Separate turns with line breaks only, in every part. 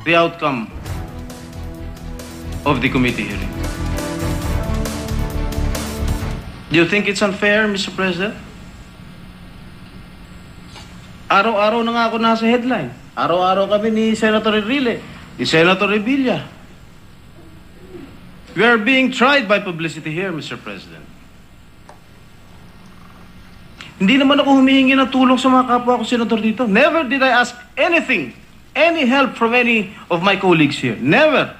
the outcome of the committee hearing. Do you think it's unfair, Mr. President? Araw-araw na nga ako nasa headline. Araw-araw kami ni Senator Enrile, ni Senator Revilla. We are being tried by publicity here, Mr. President. Hindi naman ako humihingi ng tulong sa mga kapwa ko senador dito. Never did I ask anything, any help from any of my colleagues here. Never.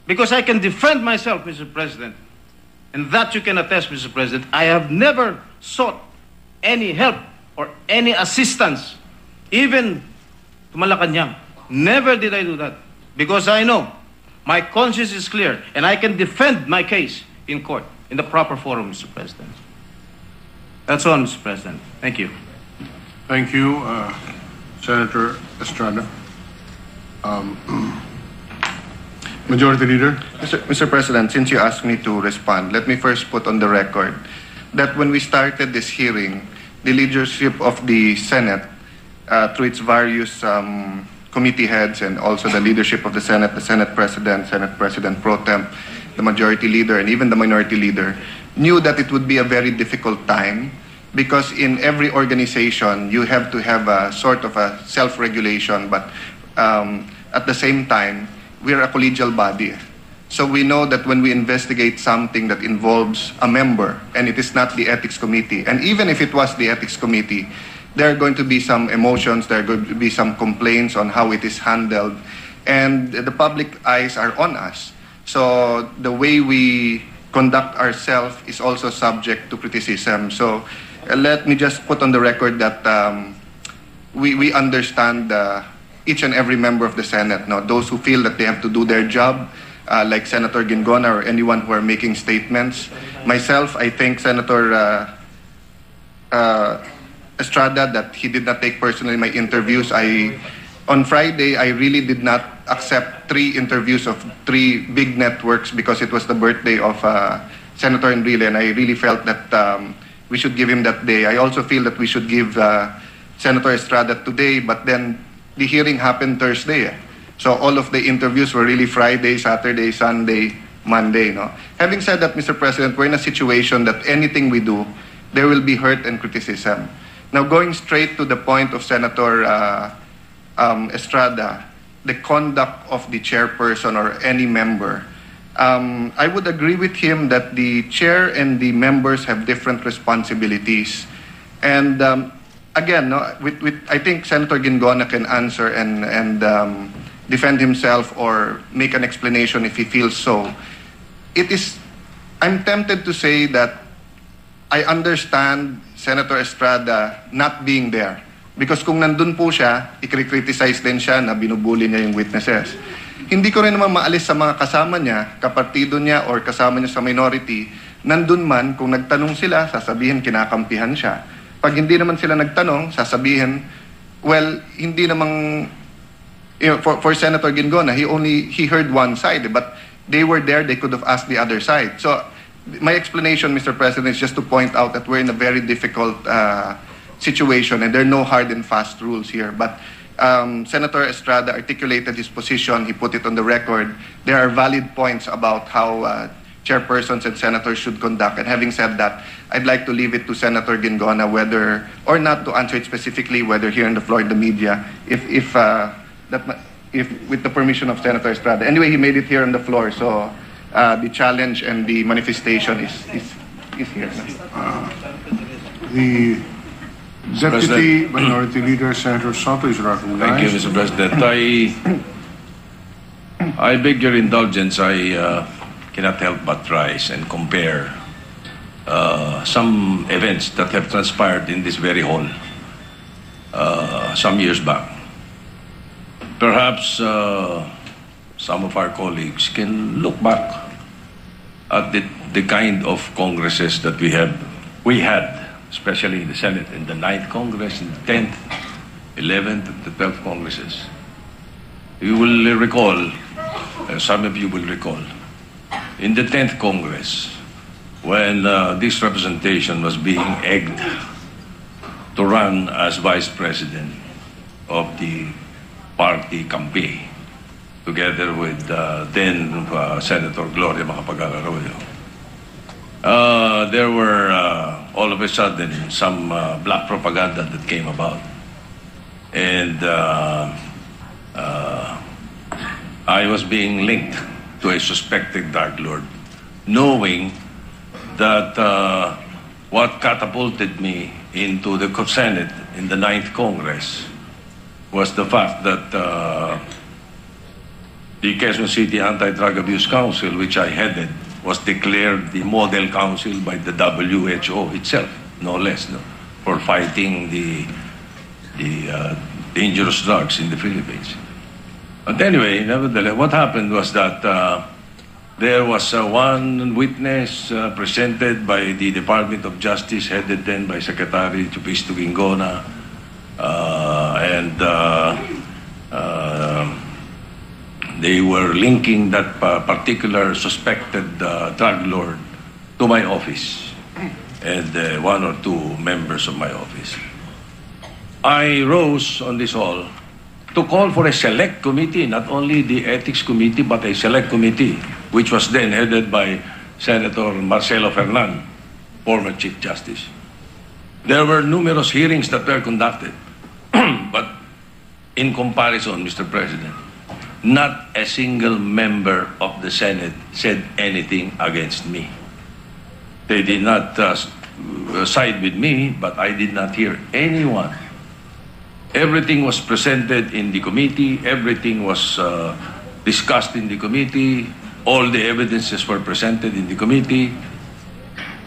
Because I can defend myself, Mr. President. And that you can attest, Mr. President. I have never sought any help or any assistance, even to Malacanang. Never did I do that. Because I know my conscience is clear and I can defend my case in court, in the proper forum, Mr. President. That's all, Mr. President. Thank you.
Thank you, Senator Estrada. Majority Leader.
Mr. President, since you asked me to respond, let me first put on the record that when we started this hearing, the leadership of the Senate, through its various committee heads and also the leadership of the Senate President Pro Temp, the Majority Leader, and even the Minority Leader, knew that it would be a very difficult time because in every organization, you have to have a sort of a self-regulation, but at the same time, we are a collegial body. So we know that when we investigate something that involves a member, and it is not the Ethics Committee, and even if it was the Ethics Committee, there are going to be some emotions, there are going to be some complaints on how it is handled, and the public eyes are on us. So the way we conduct ourselves is also subject to criticism. So let me just put on the record that we understand each and every member of the Senate, no? Those who feel that they have to do their job, like Senator Gingona or anyone who are making statements. Myself, I think Senator Estrada, that he did not take personally my interviews. On Friday, I really did not accept 3 interviews of 3 big networks because it was the birthday of Senator Enrile, and I really felt that we should give him that day. I also feel that we should give Senator Estrada today, but then the hearing happened Thursday. So all of the interviews were really Friday, Saturday, Sunday, Monday. No? Having said that, Mr. President, we're in a situation that anything we do, there will be hurt and criticism. Now, going straight to the point of Senator Estrada, the conduct of the chairperson or any member, I would agree with him that the chair and the members have different responsibilities. And again, no, I think Senator Gingona can answer and defend himself or make an explanation if he feels so. I'm tempted to say that I understand Senator Estrada not being there. Because kung nandun po siya, i-criticize din siya na binubuli niya yung witnesses. Hindi ko rin naman maalis sa mga kasama niya, kapartido niya or kasama niya sa minority, nandun man, kung nagtanong sila, sasabihin kinakampihan siya. Pag hindi naman sila nagtanong, sasabihin, well, hindi namang, for Senator Gingona, he heard one side, but they were there, they could have asked the other side. So, my explanation, Mr. President, is just to point out that we're in a very difficult situation and there are no hard and fast rules here. But Senator Estrada articulated his position, he put it on the record. There are valid points about how chairpersons and senators should conduct. And having said that, I'd like to leave it to Senator Gingona whether or not to answer it specifically, whether here in the floor in the media, if with the permission of Senator Estrada. Anyway, he made it here on the floor, so the challenge and the manifestation is here.
The Deputy Minority Leader, Senator Soto, is recognized.
Thank you, Mr. President. I beg your indulgence. I cannot help but rise and compare some events that have transpired in this very hall some years back. Perhaps some of our colleagues can look back at the kind of congresses that we had, especially in the Senate, in the 9th Congress, in the 10th, 11th, and the 12th Congresses. You will recall, some of you will recall, in the 10th Congress, when this representation was being egged to run as Vice President of the party campaign together with then Senator Gloria Macapagal-Arroyo. There were all of a sudden some black propaganda that came about, and I was being linked to a suspected drug lord, knowing that what catapulted me into the Senate in the 9th Congress was the fact that the Quezon City Anti-Drug Abuse Council, which I headed, was declared the model council by the WHO itself, no less, no, for fighting the dangerous drugs in the Philippines. But anyway, nevertheless, what happened was that there was one witness presented by the Department of Justice, headed then by Secretary Chupisto Gingona, and they were linking that particular suspected drug lord to my office and one or two members of my office. I rose on this hall to call for a select committee, not only the ethics committee, but a select committee, which was then headed by Senator Marcelo Fernan, former Chief Justice. There were numerous hearings that were conducted, but in comparison, Mr. President, not a single member of the Senate said anything against me. They did not side with me, but I did not hear anyone. Everything was presented in the committee. Everything was discussed in the committee. All the evidences were presented in the committee.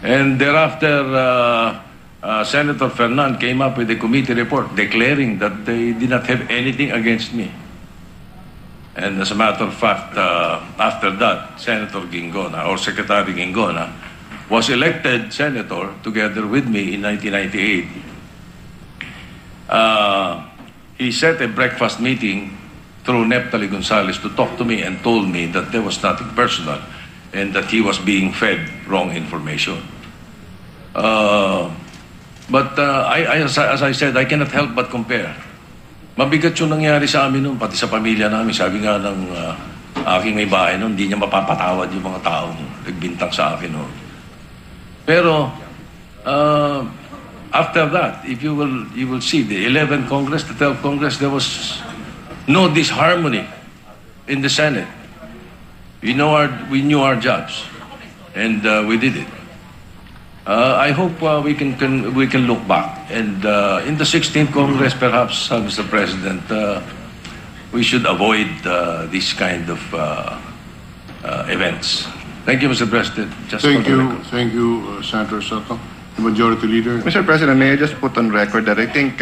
And thereafter, Senator Fernan came up with a committee report declaring that they did not have anything against me. And as a matter of fact, after that, Senator Gingona, or Secretary Gingona, was elected senator together with me in 1998. He set a breakfast meeting through Neptali Gonzalez to talk to me and told me that there was nothing personal and that he was being fed wrong information. But as I said, I cannot help but compare. Mabigat yung nangyari sa amin noon, pati sa pamilya namin. Sabi nga ng aking may bahay noon, hindi niya mapapatawad yung mga taong nagbintang sa akin noon. Pero, after that, if you will see the 11th Congress, the 12th Congress, there was no disharmony in the Senate. We knew our jobs, and we did it. I hope we can look back, and in the 16th Congress, perhaps, Mr. President, we should avoid this kind of events. Thank you, Mr. President.
Thank you, Senator Soto. The Majority Leader.
Mr. President, may I just put on record that I think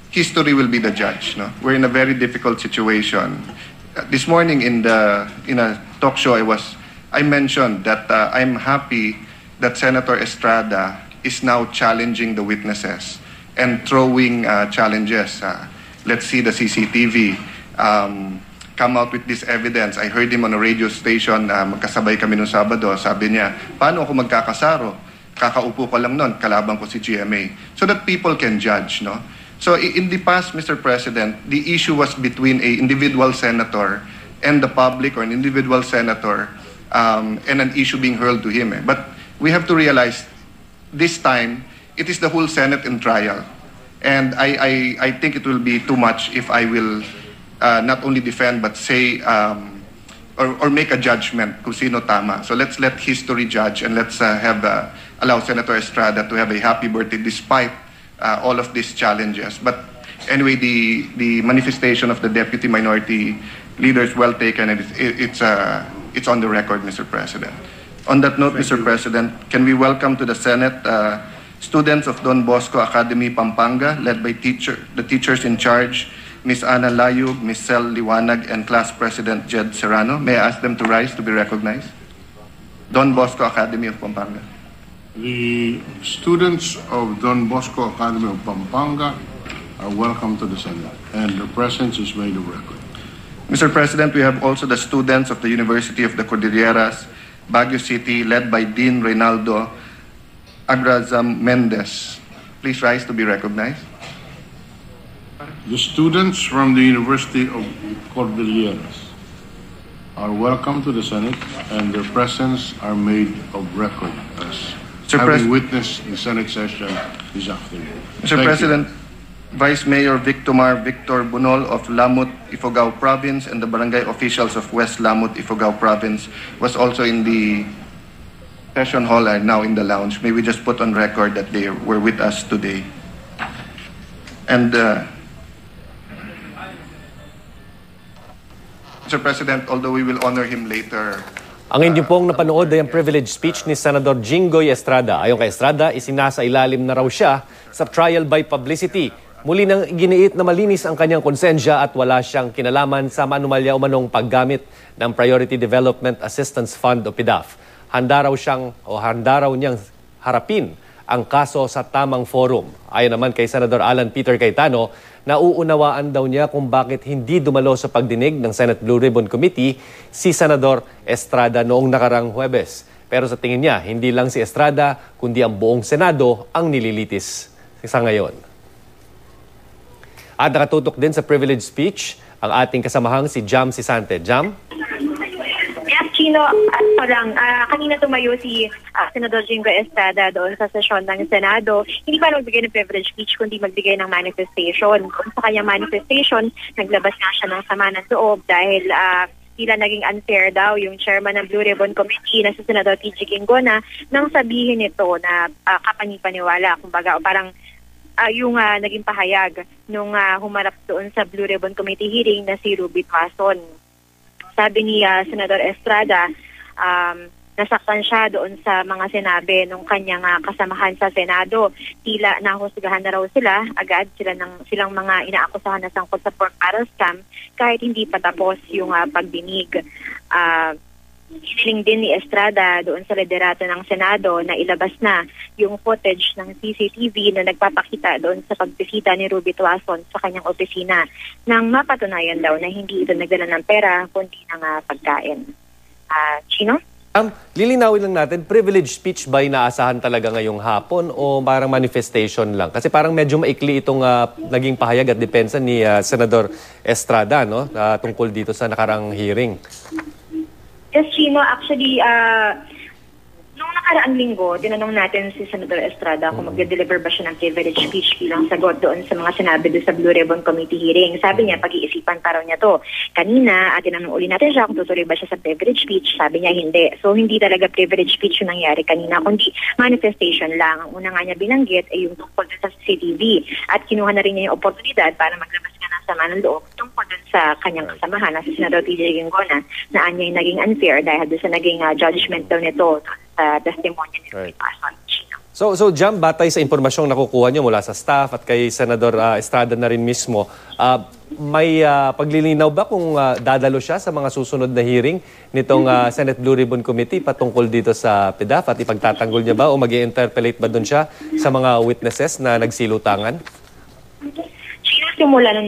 history will be the judge. No? We're in a very difficult situation. This morning in a talk show, I mentioned that I'm happy that Senator Estrada is now challenging the witnesses and throwing challenges. Let's see the CCTV come out with this evidence. I heard him on a radio station, magkasabay kami nung Sabado. Sabi niya, paano ako magkakasaro? Kakaupo ko lang nun, kalaban ko si GMA. So that people can judge, no? So in the past, Mr. President, the issue was between an individual senator and the public, or an individual senator, and an issue being hurled to him. But we have to realize this time, it is the whole Senate in trial. And I think it will be too much if I will not only defend but say or make a judgment kung sino tama. So let's let history judge, and let's allow Senator Estrada to have a happy birthday despite all of these challenges. But anyway, the manifestation of the Deputy Minority Leader is well taken, and it's on the record, Mr. President. On that note, Mr. President, can we welcome to the Senate students of Don Bosco Academy, Pampanga, led by the teachers in charge, Ms. Ana Layug, Ms. Cel Liwanag, and Class President Jed Serrano. May I ask them to rise to be recognized? Don Bosco Academy of Pampanga.
The students of Don Bosco Academy of Pampanga are welcome to the Senate, and their presence is made of record.
Mr. President, we have also the students of the University of the Cordilleras, Baguio City, led by Dean Reynaldo Agrazam Mendez. Please rise to be recognized.
The students from the University of Cordilleras are welcome to the Senate, and their presence are made of record as having witnessed the Senate session this afternoon.
Mr.
Thank
President, Vice Mayor Victor Bunol of Lamut, Ifugao Province, and the barangay officials of West Lamut, Ifugao Province was also in the session hall and now in the lounge. May we just put on record that they were with us today. And Mr. President, although we will honor him later.
Ang inyo pong napanood ay ang privilege speech ni Senador Jinggoy Estrada. Ayon kay Estrada, isinasailalim na raw siya sa trial by publicity. Muli nang giniit na malinis ang kanyang konsensya at wala siyang kinalaman sa manumalya o manong paggamit ng Priority Development Assistance Fund o PDAF. Handa raw niyang harapin ang kaso sa tamang forum. Ayon naman kay Senador Alan Peter Cayetano, nauunawaan daw niya kung bakit hindi dumalo sa pagdinig ng Senate Blue Ribbon Committee si Senador Estrada noong nakarang Huwebes. Pero sa tingin niya, hindi lang si Estrada, kundi ang buong Senado ang nililitis sa ngayon. At nakatutok din sa privilege speech ang ating kasamahang si Jam Sisante. Jam?
Chino, kanina tumayo si Senador Jinggoy Estrada doon sa sesyon ng Senado. Hindi pa magbigay ng privilege speech, kundi magbigay ng manifestation. Kung sa kanyang manifestation, naglabas nga siya ng sama ng loob dahil tila naging unfair daw yung chairman ng Blue Ribbon Committee na si Senador TG Ginggona nang sabihin nito na kapanipaniwala. Kumbaga, parang yung naging pahayag nung humarap doon sa Blue Ribbon Committee hearing na si Ruby Tuason. Sabi ni Senador Estrada, nasaktan siya doon sa mga sinabi ng kanyang kasamahan sa Senado. Tila nahusgahan na raw sila, agad silang mga inaakusahan na sangkot sa pork barrel scam kahit hindi pa tapos yung pagdinig. Hiniling din ni Estrada doon sa liderato ng Senado na ilabas na yung footage ng CCTV na nagpapakita doon sa pagbisita ni Ruby Tuason sa kanyang opisina nang mapatunayan daw na hindi ito nagdala ng pera kundi ng pagkain. Chino?
Lilinawin lang natin, privilege speech ba inaasahan talaga ngayong hapon o parang manifestation lang? Kasi parang medyo maikli itong naging pahayag at depensa ni Senador Estrada, no? Tungkol dito sa nakarang hearing.
Yes, Chino, actually, nung nakaraang linggo, tinanong natin si Senador Estrada kung mag-deliver ba siya ng privilege speech bilang sagot doon sa mga sinabi doon sa Blue Ribbon Committee hearing. Sabi niya, pag-iisipan pa raw niya to. Kanina, tinanong uli natin siya kung tutuloy ba siya sa privilege speech. Sabi niya, hindi. So, hindi talaga privilege speech yung nangyari kanina, kundi manifestation lang. Ang una nga niya binanggit ay yung tungkol sa CCTV. At kinuha na rin niya yung oportunidad para maglabas nga ng sama ng loob tungkol doon sa kanyang kasamahan na si Senador TG Ginggona na anya'y naging unfair dahil doon sa naging judgment daw nito sa testimonya ni Ruby Tuason.
So Jam, batay sa impormasyong nakukuha niyo mula sa staff at kay Senador Estrada na rin mismo, may paglilinaw ba kung dadalo siya sa mga susunod na hearing nitong Senate Blue Ribbon Committee patungkol dito sa PDAF at ipagtatanggol niya ba o mag-i-interpellate ba doon siya sa mga witnesses na nagsilutangan?
Simula nung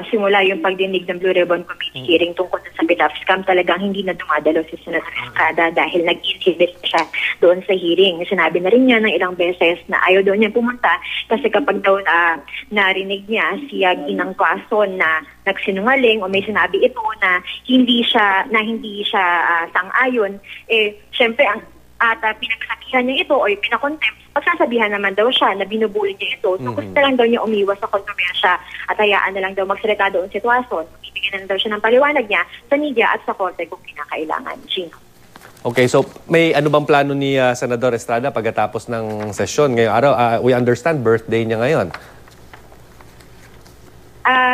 simula yung pagdinig ng Blue Ribbon Committee hearing tungkol sa PDAF scam, talagang hindi na dumadalo si Senator Estrada dahil nag-inhibit siya doon sa hearing. Sinabi na rin niya ng ilang beses na ayaw daw niya pumunta kasi kapag daw narinig niya si Ginang Tuason na nagsinungaling o may sinabi ito na hindi siya sang-ayon, syempre at pinagsakihan niya ito o pinakontempt, pagsasabihan naman daw siya na binubuli niya ito. So gusto lang daw niya umiwas sa kontrobersya at hayaan na lang daw magsalita doon si Tuason. Bibigyan na daw siya ng paliwanag niya sa media at sa korte kung kinakailangan. Gino.
Okay, so may ano bang plano ni Senador Estrada pagkatapos ng sesyon ngayong araw? We understand birthday niya ngayon.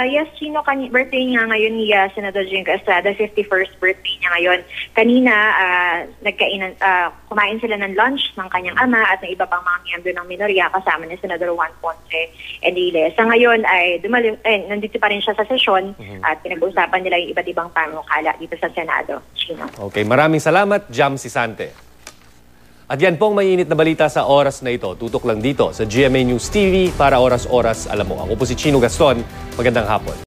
Yes, Chino, birthday niya ngayon ni Senador Jinggoy Estrada, 51st birthday niya ngayon. Kanina, kumain sila ng lunch ng kanyang ama at ng iba pang mga miyembro ng minorya kasama ni Senador Juan Ponce Enrile. Sa ngayon ay nandito pa rin siya sa sesyon at pinag-uusapan nila yung iba't ibang panukala dito sa Senado. Chino.
Okay, maraming salamat, Jam Sisante. At yan pong mainit na balita sa oras na ito. Tutok lang dito sa GMA News TV para oras-oras alam mo. Ako po si Chino Gaston. Magandang hapon.